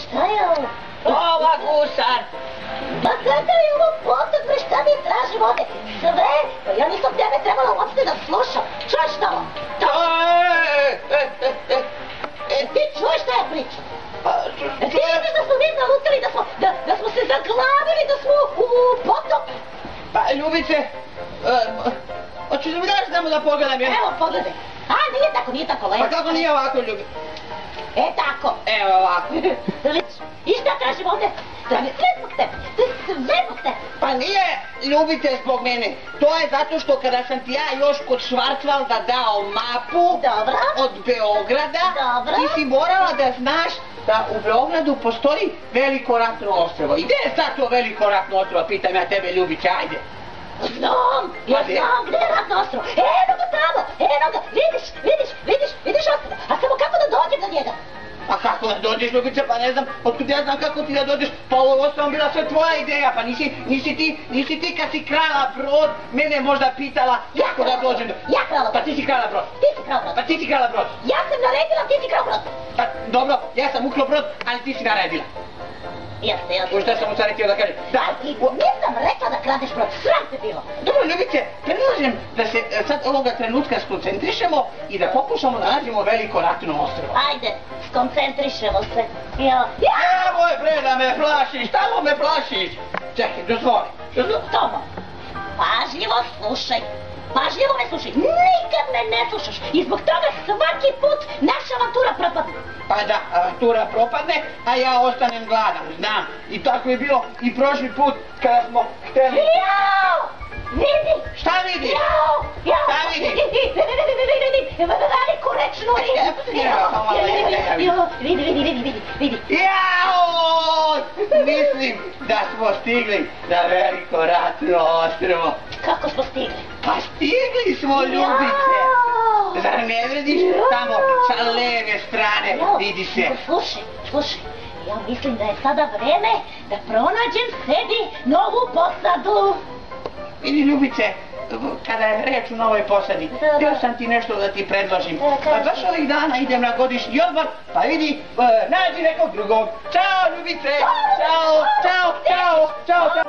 Šta je ovo? Ova gusar! Ma kakav je ovo potop, bre, šta mi tražimo ovdje? Sve? Pa ja nisam tebe trebala uopšte da slušam. Čuješ šta ovo? Ti čuješ šta ja pričam? Ti vidiš da smo mi zalutili, da smo se zaglavili, da smo u potop? Pa, Ljubice, hoćeš da mi daš samo da pogledam jedno? Evo, pogledaj. A, nije tako, lepo. Pa kako nije ovako, Ljubice? Tako. Evo ovako. I šta kažem ovdje? To je sve zbog tebe. Pa nije, Ljubice, zbog mene. To je zato što kada sam ti ja još kod Švarcvalda dao mapu od Beograda, ti si morala da znaš da u Beogradu postoji veliko ratno ostrvo. I gdje je sad to veliko ratno ostrvo? Pitam ja tebe, Ljubice, ajde. Znam, ja znam gdje je ratno ostrvo. Eno ga tamo, vidiš ostrvo. A samo kako da dođem do njega? Pa kako da dođeš, Ljubice, pa ne znam, otkud ja znam kako ti da dođeš, pa ovo ostavom bila sve tvoja ideja, pa nisi ti kad si krala brod, mene možda pitala kako da dođem do... Ja krala brod. Pa ti si krala brod. Ti si krala brod. Pa ti si krala brod. Ja sam naredila, ti si krala brod. Pa dobro, ja sam uklo brod, ali ti si naredila. Jeste. Što sam u stvari htio da kažem? Da. Nisam rekla da kradeš brod, sram te bilo. Dobro, Ljubice, predlažem da se sad ovoga trenutka skoncentrišemo i da pokušamo da nađemo veliko ratno ostrvo. Ajde, skoncentrišemo se. Nemoj bre da me plašiš, tamo me plašiš. Čekaj, dozvoli. Tomo, pažljivo slušaj. Pažljivo me slušaj, nikad me ne slušaš i zbog toga svaki put naša avantura propadne. Pa da, avantura propadne, a ja ostanem gladan, znam. I tako je bilo i prošli put kada smo htjeli... Jao! Vidi! Šta vidiš? Jao! Šta vidiš? Veliku rečnu vidi. Jao! Mislim da smo stigli na veliko ratno ostrvo. Kako smo stigli? Pa stigli smo, Ljubice! Zar ne vidiš? Tamo sa leve strane vidi se. Slušaj, ja mislim da je sada vreme da pronađem sebi novu posadu. Vidi, Ljubice, kada je reč u novoj posadi, htio sam ti nešto da ti predložim. Pa baš ovih dana idem na godišnji odmor, pa vidi, nađi nekog drugog. Ćao, Ljubice! Ćao!